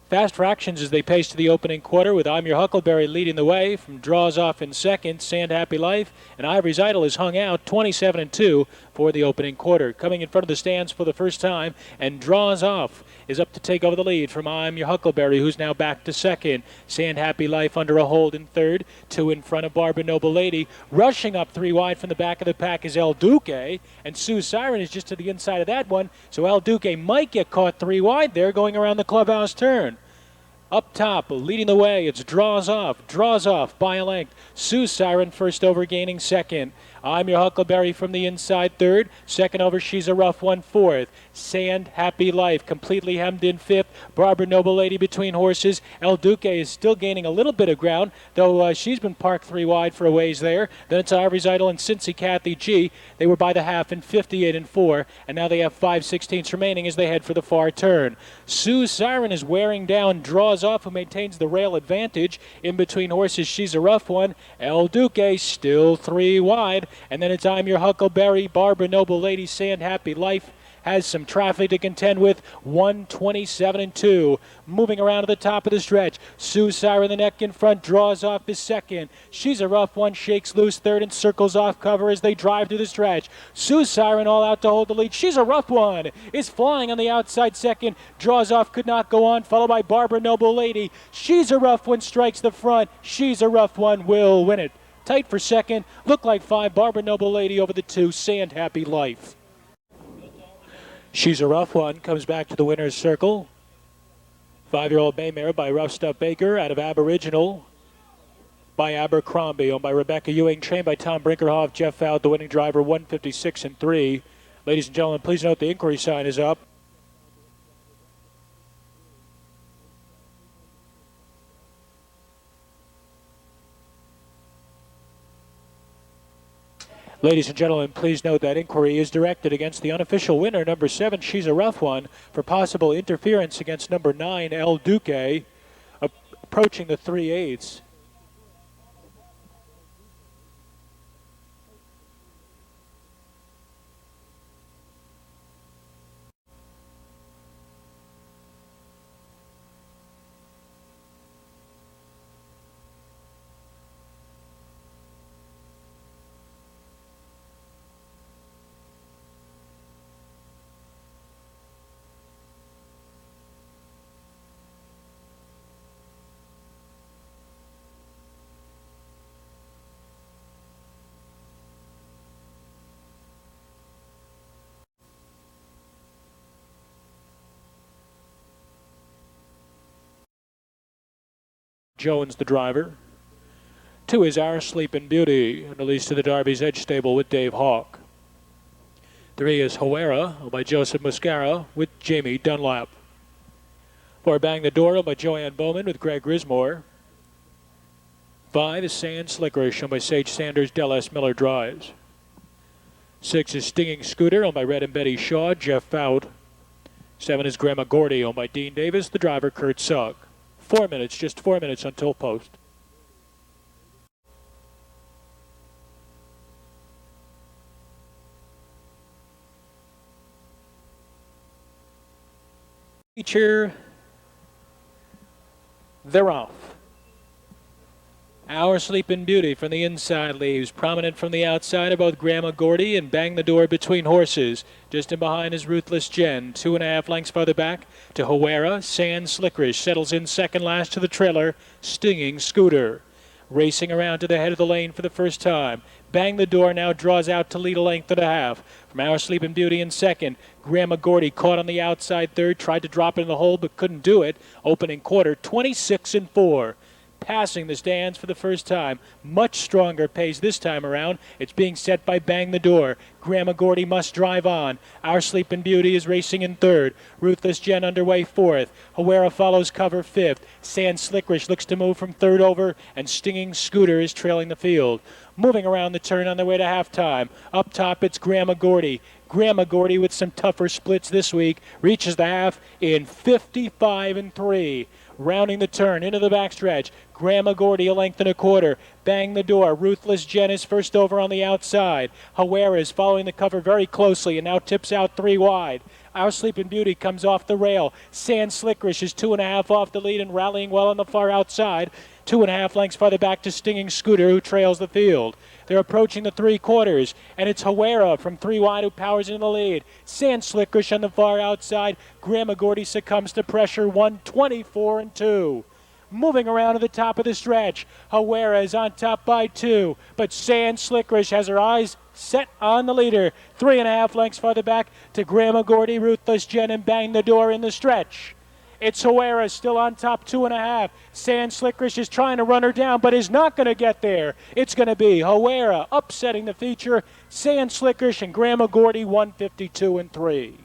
Fast fractions as they pace to the opening quarter, with I'm Your Huckleberry leading the way. From Draws Off in second, Sand Happy Life, and Ivory's Idol is hung out 27-2 for the opening quarter. Coming in front of the stands for the first time, and Draws Off is up to take over the lead from I'm Your Huckleberry, who's now back to second. Sand Happy Life under a hold in third, 2 in front of Barbara Noble Lady. Rushing up 3 wide from the back of the pack is El Duque, and Sue Siren is just to the inside of that one, so El Duque might get caught 3 wide there going around the clubhouse turn. Up top, leading the way, it's Draws Off by a length. Sue Siren first over, gaining second. I'm Your Huckleberry from the inside third. Second over, She's a Rough One fourth. Sand Happy Life completely hemmed in fifth. Barbara Noble Lady between horses. El Duque is still gaining a little bit of ground, though she's been parked 3 wide for a ways there. Then it's Ivory's Idol and Cincy Kathy G. They were by the half in 58-4, and now they have 5/16 remaining as they head for the far turn. Sue Siren is wearing down Draws Off, who maintains the rail advantage. In between horses, She's a Rough One. El Duque still 3 wide. And then it's I'm Your Huckleberry, Barbara Noble Lady, Sand Happy Life has some traffic to contend with. 127-2. Moving around to the top of the stretch. Sue Siren the neck in front, Draws Off is second. She's a Rough One, shakes loose third and circles off cover as they drive through the stretch. Sue Siren all out to hold the lead. She's a Rough One is flying on the outside second. Draws Off could not go on, followed by Barbara Noble Lady. She's a Rough One strikes the front. She's a Rough One will win it. Tight for second. Look like 5. Barbara Noble Lady over the 2. Sand Happy Life. She's a Rough One comes back to the winner's circle. 5-year-old Baymare by Rough Stuff Baker out of Aboriginal by Abercrombie, owned by Rebecca Ewing, trained by Tom Brinkerhoff. Jeff Fout, the winning driver, 156-3. Ladies and gentlemen, please note the inquiry sign is up. Ladies and gentlemen, please note that inquiry is directed against the unofficial winner, number 7, She's a Rough One, for possible interference against number 9, El Duque, approaching the 3/8. Jones, the driver. 2 is Our Sleepin' Beauty, and released to the Derby's Edge stable with Dave Hawk. 3 is Huera, owned by Joseph Muscara, with Jamie Dunlap. 4, Bang the Door, owned by Joanne Bowman, with Greg Grismore. 5 is Sand Slickerish, owned by Sage Sanders, Dallas Miller drives. 6 is Stinging Scooter, owned by Red and Betty Shaw, Jeff Fout. 7 is Grandma Gordy, owned by Dean Davis, the driver Kurt Sugg. 4 minutes, just 4 minutes until post. Feature, they're off. Our Sleepin' Beauty from the inside leaves. Prominent from the outside are both Grandma Gordy and Bang the Door between horses. Just in behind is Ruthless Jen. 2.5 lengths farther back to Huera. Sand Slickerish settles in second last to the trailer. Stinging Scooter. Racing around to the head of the lane for the first time. Bang the Door now draws out to lead a length and a half. From Our Sleepin' Beauty in second. Grandma Gordy caught on the outside third. Tried to drop it in the hole but couldn't do it. Opening quarter 26-4. Passing the stands for the first time. Much stronger pace this time around. It's being set by Bang the Door. Grandma Gordy must drive on. Our Sleepin' Beauty is racing in third. Ruthless Jen underway fourth. Huera follows cover fifth. Sand Slickerish looks to move from third over, and Stinging Scooter is trailing the field. Moving around the turn on their way to halftime. Up top, it's Grandma Gordy. Grandma Gordy with some tougher splits this week reaches the half in 55-3. Rounding the turn into the backstretch. Grandma Gordy a length and a quarter. Bang the Door. Ruthless Jen is first over on the outside. Huera is following the cover very closely and now tips out 3 wide. Our Sleepin' Beauty comes off the rail. Sand Slickerish is 2.5 off the lead and rallying well on the far outside. 2.5 lengths farther back to Stinging Scooter, who trails the field. They're approaching the 3/4, and it's Huera from 3 wide who powers into the lead. Sand Slickerish on the far outside. Grandma Gordy succumbs to pressure, 124-2. Moving around to the top of the stretch. Huera is on top by 2, but Sand Slickerish has her eyes set on the leader. 3.5 lengths farther back to Grandma Gordy, Ruthless Jen, and Bang the Door in the stretch. It's Huera still on top, 2.5. Sand Slickerish is trying to run her down, but is not going to get there. It's going to be Huera upsetting the feature. Sand Slickerish and Grandma Gordy, 152-3.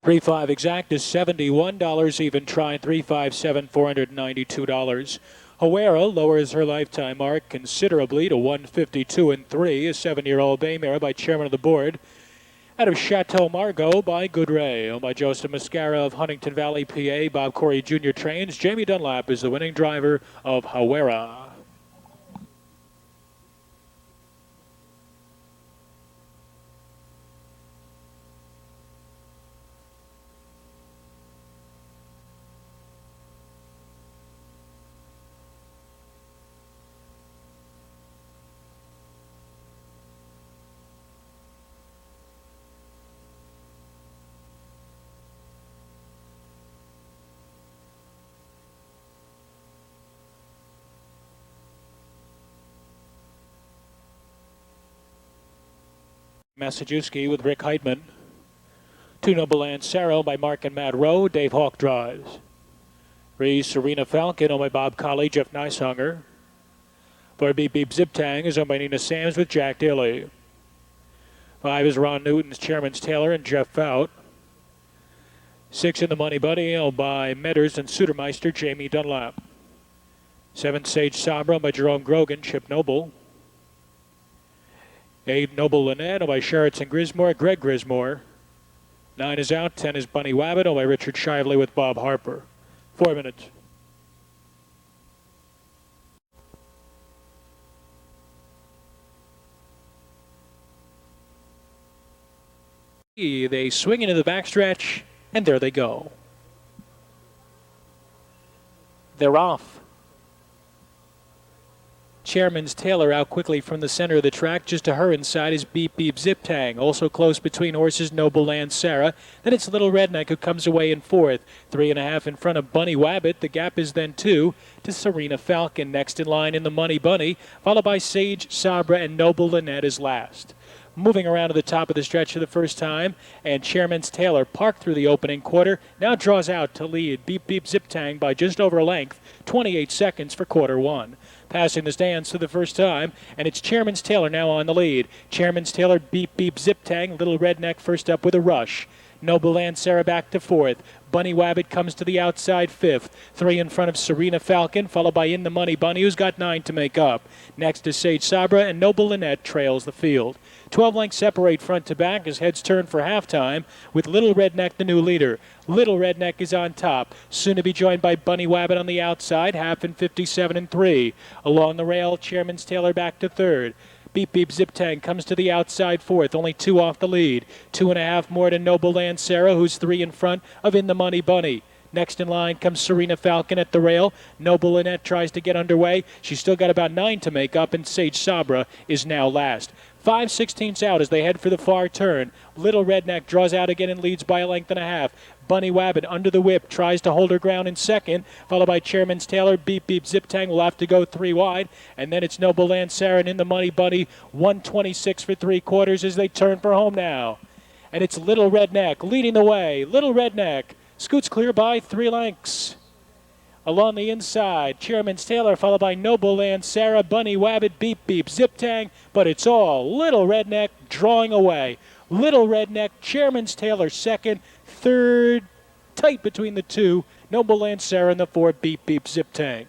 $3.5 exact is $71 even. Try 357 $492. Huera lowers her lifetime mark considerably to 152-3. A 7-year-old bay mare by chairman of the board. Out of Chateau Margaux by Goodray, owned by Joseph Muscara of Huntington Valley, PA. Bob Corey Jr. trains. Jamie Dunlap is the winning driver of Huera. Massachusetts with Rick Heidman. 2 Noble Lancero by Mark and Matt Rowe. Dave Hawk drives. 3 Serena Falcon owned by Bob Colley, Jeff Neishunger. 4 Beep Beep Zip Tang is owned by Nina Sams with Jack Daly. 5 is Ron Newton's Chairman's Taylor and Jeff Fout. 6 in the Money Buddy owned by Metters and Sutermeister, Jamie Dunlap. 7 Sage Sabra by Jerome Grogan, Chip Noble. 8 Noble Lynette by Sheraton Grismore, Greg Grismore. 9 is out. 10 is Bunny Wabbit by Richard Shively with Bob Harper. 4 minutes. They swing into the backstretch, and there they go. They're off. Chairman's Taylor out quickly from the center of the track. Just to her inside is Beep Beep Zip Tang. Also close between horses Noble Land Sarah. Then it's Little Redneck who comes away in fourth. 3.5 in front of Bunny Wabbit. The gap is then 2 to Serena Falcon. Next in line in the Money Bunny, followed by Sage Sabra and Noble Lynette is last. moving around to the top of the stretch for the first time, and Chairman's Taylor parked through the opening quarter, now draws out to lead Beep Beep Zip Tang by just over a length, 28 seconds for quarter one. Passing the stands for the first time, and it's Chairman's Taylor now on the lead. Chairman's Taylor, Beep Beep Zip Tang, Little Redneck first up with a rush. Noble Lancera back to fourth. Bunny Wabbit comes to the outside fifth. 3 in front of Serena Falcon, followed by In the Money Bunny, who's got 9 to make up. Next is Sage Sabra, and Noble Lynette trails the field. 12 lengths separate front to back as heads turn for halftime, with Little Redneck the new leader. Little Redneck is on top, soon to be joined by Bunny Wabbit on the outside, half in 57 and 3. Along the rail, Chairman's Taylor back to third. Beep Beep Zip Tang comes to the outside fourth, only 2 off the lead. 2.5 more to Noble Lancera, who's 3 in front of In the Money Bunny. Next in line comes Serena Falcon at the rail. Noble Lynette tries to get underway. She's still got about 9 to make up, and Sage Sabra is now last. 5/16 out as they head for the far turn. Little Redneck draws out again and leads by a length and a half. Bunny Wabbit under the whip tries to hold her ground in second, followed by Chairman's Taylor. Beep Beep Zip Tang will have to go 3 wide, and then it's Noble Lancera and In the Money Bunny, 126 for 3/4 as they turn for home now. And it's Little Redneck leading the way. Little Redneck scoots clear by 3 lengths. Along the inside, Chairman's Taylor, followed by Noble Lancera, Bunny Wabbit, Beep Beep Zip Tang, but it's all Little Redneck drawing away. Little Redneck, Chairman's Taylor second, third, tight between the 2, Noble Lancera and the 4, Beep Beep Zip Tang.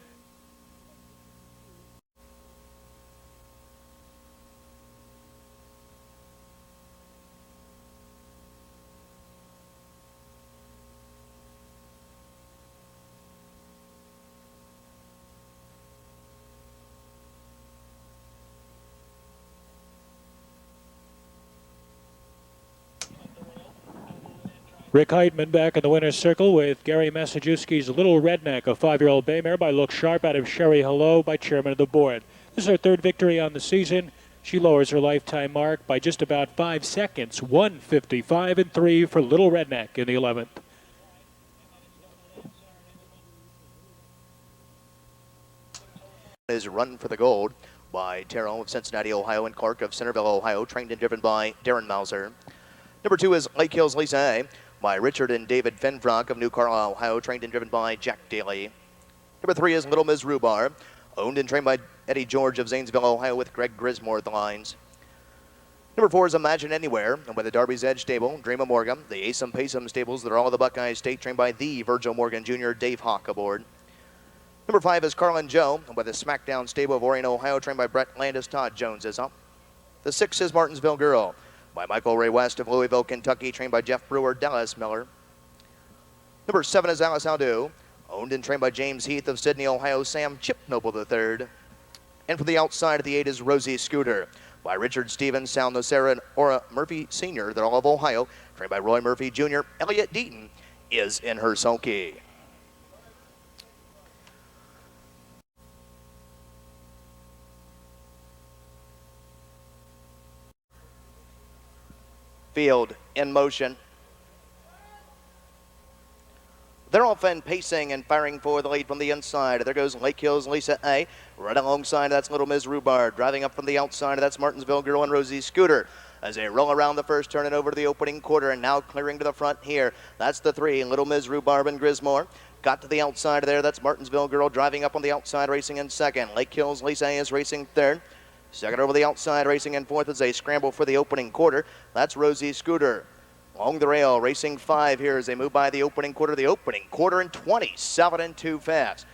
Rick Heitman back in the winner's circle with Gary Massajuski's Little Redneck, a 5-year-old bay mare by Look Sharp out of Sherry Hello by chairman of the board. This is her 3rd victory on the season. She lowers her lifetime mark by just about 5 seconds, 1:55 and 3 for Little Redneck in the 11th. Is Run for the Gold by Terrell of Cincinnati, Ohio, and Clark of Centerville, Ohio, trained and driven by Darren Mauser. Number 2 is Lake Hills Lisa A by Richard and David Fenfrock of New Carlisle, Ohio, trained and driven by Jack Daly. Number 3 is Little Ms. Rhubarb, owned and trained by Eddie George of Zanesville, Ohio, with Greg Grismore at the lines. Number 4 is Imagine Anywhere, and by the Darby's Edge stable, Dream of Morgan. The Asum Pasum stables that are all of the Buckeyes State, trained by the Virgil Morgan Jr., Dave Hawk aboard. Number 5 is Carlin Joe, and by the Smackdown stable of Orion, Ohio, trained by Brett Landis. Todd Jones is up. The 6 is Martinsville Girl, by Michael Ray West of Louisville, Kentucky, trained by Jeff Brewer, Dallas Miller. Number 7 is Alice Aldu, owned and trained by James Heath of Sydney, Ohio, Sam Chip Noble III. And for the outside of the 8 is Rosie Scooter, by Richard Stevens, Sal Nocera, and Ora Murphy Sr., they're all of Ohio, trained by Roy Murphy Jr. Elliott Deaton is in her sulky. Field in motion. They're often pacing and firing for the lead from the inside. There goes Lake Hills Lisa A. Right alongside, that's Little Ms. Rhubarb. Driving up from the outside, that's Martinsville Girl and Rosie Scooter. As they roll around the first turn and over to the opening quarter, and now clearing to the front here. That's the 3, Little Ms. Rhubarb and Grismore. Got to the outside there, that's Martinsville Girl driving up on the outside, racing in second. Lake Hills Lisa A is racing third. Second over the outside, racing in fourth as they scramble for the opening quarter. That's Rosie Scooter. Along the rail, racing 5 here as they move by the opening quarter. The opening quarter in 27 and 2 fast.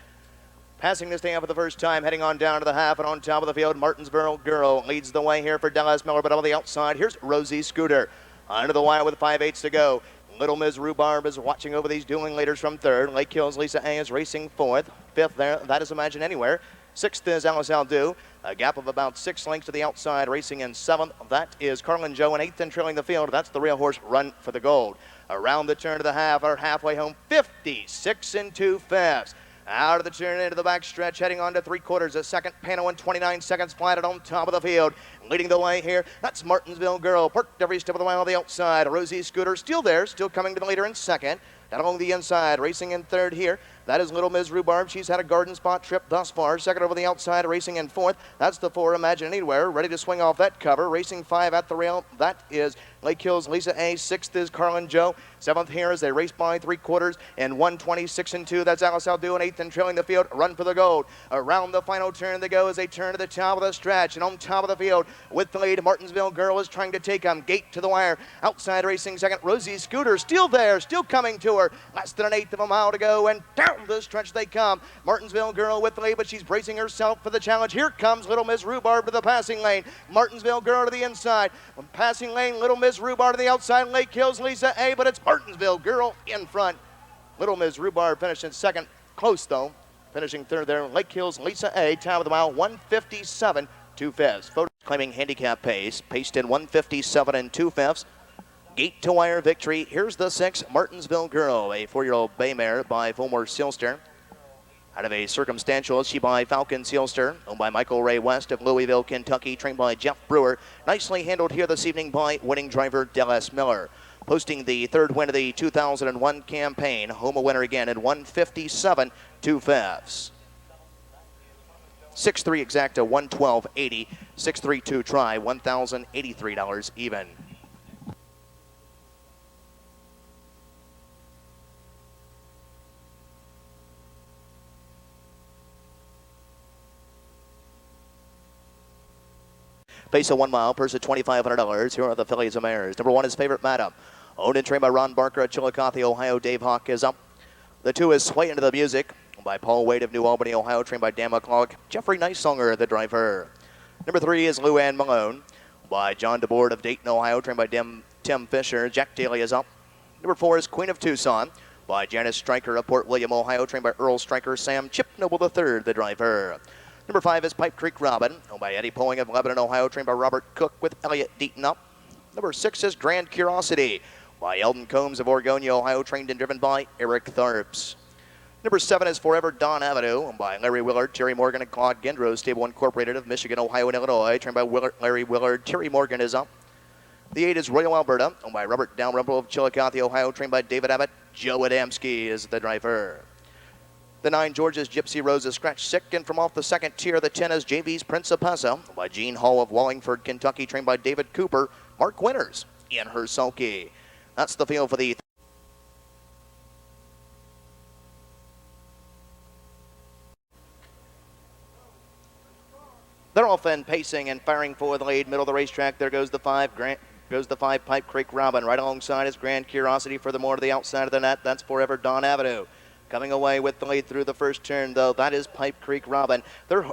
Passing the stand for the first time, heading on down to the half and on top of the field. Martinsville Girl leads the way here for Dallas Miller, but on the outside, here's Rosie Scooter. Under the wire with 5/8 to go. Little Ms. Rhubarb is watching over these dueling leaders from third. Lake Hills Lisa A is racing fourth. Fifth there, that is Imagine Anywhere. 6th is Alice Aldu. A gap of about 6 lengths to the outside, racing in 7th. That is Carlin Joe, and 8th and trailing the field. That's the real horse Run for the Gold. Around the turn of the half, or halfway home, 56 and 2 fast. Out of the turn into the back stretch, heading on to 3/4. A second Pano in 29 seconds, flatted on top of the field. Leading the way here, that's Martinsville Girl. Parked every step of the way on the outside. Rosie Scooter still there, still coming to the leader in second. Down along the inside, racing in third here. That is Little Ms. Rhubarb. She's had a garden spot trip thus far. Second over the outside, racing in fourth. That's the 4, Imagine Anywhere, ready to swing off that cover. Racing 5 at the rail. That is Lake Hills Lisa A. 6th is Carlin Joe. 7th here as they race by 3/4 and 1:26 and 2. That's Alice Aldu in 8th and trailing the field. Run for the gold. Around the final turn they go as they turn to the top of the stretch. And on top of the field with the lead, Martinsville Girl is trying to take them. Gate to the wire. Outside racing second. Rosie Scooter still there, still coming to her. Less than an eighth of a mile to go, and down the stretch they come. Martinsville Girl with the lead, but she's bracing herself for the challenge. Here comes Little Miss Rhubarb to the passing lane. Martinsville Girl to the inside. Passing lane, Little Miss Rhubarb to the outside. Lake Hills Lisa A, but it's Martinsville Girl in front. Little Miss Rhubarb finishing second. Close though. Finishing third there. Lake Hills Lisa A, top of the mile, 1:57 2/5. Photos claiming handicap pace. Paced in 1:57 and 2/5. Gate to wire victory. Here's the 6, Martinsville Girl, a 4-year-old bay mare by Fulmore Sealster. Out of a circumstantial, she by Falcon Sealster, owned by Michael Ray West of Louisville, Kentucky, trained by Jeff Brewer. Nicely handled here this evening by winning driver Dallas Miller. Posting the third win of the 2001 campaign. Home a winner again in 1:57 2/5. 6'3 exacta, 112.80. 6'3 try, $1,083 even. Pace of 1 mile, purse of $2,500. Here are the fillies and mares. Number 1 is Favorite Madam. Owned and trained by Ron Barker at Chillicothe, Ohio. Dave Hawk is up. The 2 is Sway Into the Music by Paul Wade of New Albany, Ohio, trained by Dan McCulloch. Jeffrey Nicesonger, the driver. Number 3 is Luann Malone by John DeBoard of Dayton, Ohio, trained by Tim Fisher. Jack Daly is up. Number 4 is Queen of Tucson by Janice Stryker of Port William, Ohio, trained by Earl Stryker. Sam Chip Noble III, the driver. Number 5 is Pipe Creek Robin, owned by Eddie Poling of Lebanon, Ohio, trained by Robert Cook with Elliott Deaton up. Number 6 is Grand Curiosity by Eldon Combs of Oregonia, Ohio, trained and driven by Eric Tharps. Number 7 is Forever Dawn Avenue, owned by Larry Willard, Terry Morgan, and Claude Gendro, Stable Incorporated of Michigan, Ohio, and Illinois, trained by Larry Willard. Terry Morgan is up. The 8 is Royal Alberta, owned by Robert Dalrymple of Chillicothe, Ohio, trained by David Abbott. Joe Adamski is the driver. The 9, George's Gypsy Rose is scratched sick, and from off the second tier, the 10 is JV's Principessa by Gene Hall of Wallingford, Kentucky, trained by David Cooper. Mark Winters in her sulky. That's the field for the They're off and pacing and firing for the lead. Middle of the racetrack, there goes the 5. Goes the 5, Pipe Creek Robin. Right alongside is Grand Curiosity. Furthermore, to the outside of the net, that's Forever Dawn Avenue. Coming away with the lead through the first turn, though, that is Pipe Creek Robin. They're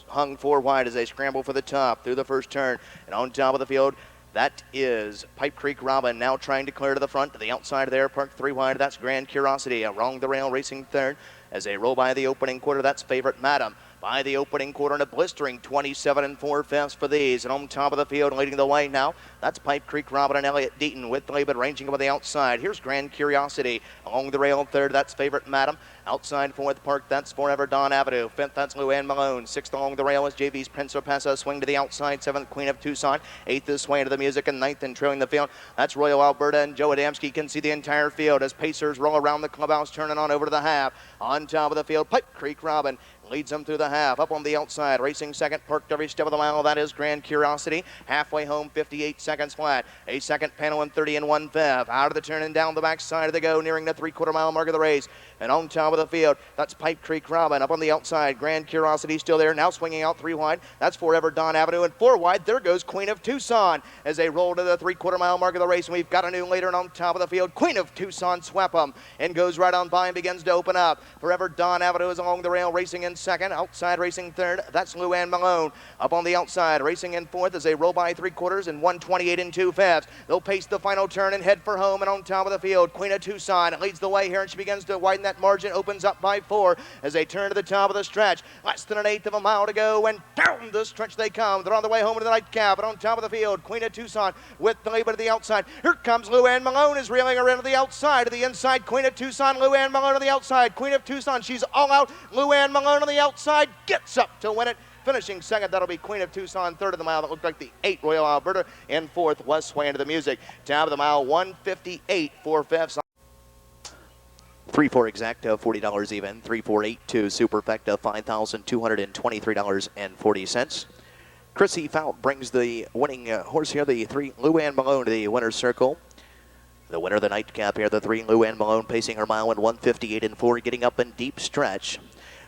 hung 4 wide as they scramble for the top through the first turn. And on top of the field, that is Pipe Creek Robin now trying to clear to the front. To the outside there, parked 3 wide, that's Grand Curiosity. Along the rail, racing third. As they roll by the opening quarter, that's Favorite Madam. By the opening quarter in a blistering 27 4/5 for these. And on top of the field, leading the way now, that's Pipe Creek Robin and Elliott Deaton with the lead, but ranging over the outside. Here's Grand Curiosity. Along the rail, third, that's Favorite Madam. Outside fourth, park, that's Forever Dawn Avenue. Fifth, that's Luann Malone. Sixth along the rail is JV's Principessa. Swing to the outside. Seventh, Queen of Tucson. Eighth is Sway Into the Music. And ninth, and trailing the field, that's Royal Alberta. And Joe Adamski can see the entire field as pacers roll around the clubhouse, turning on over to the half. On top of the field, Pipe Creek Robin leads them through the half. Up on the outside, racing second, parked every step of the mile. That is Grand Curiosity. Halfway home, 58 seconds flat. A second panel in 30 and 1/5. Out of the turn and down the backside of the go, nearing the 3/4 mile mark of the race. And on top of the field, that's Pipe Creek Robin. Up on the outside, Grand Curiosity still there. Now swinging out 3 wide. That's Forever Dawn Avenue. And 4 wide, there goes Queen of Tucson as they roll to the 3/4 mile mark of the race. And we've got a new leader. And on top of the field, Queen of Tucson swept them and goes right on by and begins to open up. Forever Dawn Avenue is along the rail, racing in second. Outside racing third, that's Luann Malone. Up on the outside, racing in fourth as they roll by 3/4 and 128 and 2/5. They'll pace the final turn and head for home. And on top of the field, Queen of Tucson leads the way here, and she begins to widen that margin. Opens up by 4 as they turn to the top of the stretch. Less than an eighth of a mile to go, and down the stretch they come. They're on the way home to the nightcap. And on top of the field, Queen of Tucson with the lead to the outside. Here comes Luann Malone, is reeling her into the outside. To the inside, Queen of Tucson. Luann Malone on the outside. Queen of Tucson, she's all out. Luann Malone on the outside gets up to win it. Finishing second, that'll be Queen of Tucson. Third of the mile, that looked like the 8 Royal Alberta. And fourth was Sway Into the Music. Top of the mile, 158 4/5. 3-4 exacta, $40 even. 3-4-8-2 superfecta, $5,223.40. Chrissy Fout brings the winning horse here, the 3 Luann Malone, to the winner's circle. The winner of the nightcap here, the 3 Luann Malone, pacing her mile in 1:58 and 4, getting up in deep stretch.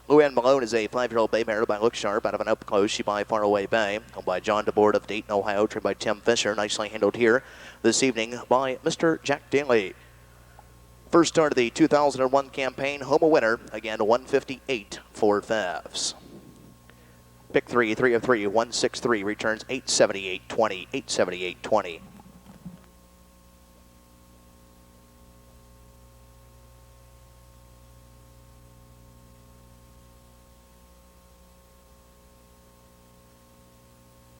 Luann Malone is a 5-year-old bay mare by Look Sharp out of an up close. She by Far Away Bay, owned by John DeBoard of Dayton, Ohio, trained by Tim Fisher. Nicely handled here this evening by Mr. Jack Daly. First start of the 2001 campaign, home a winner, again 158 for Favs. Pick 3, 3 of 3, 163, returns 878.20, 878.20.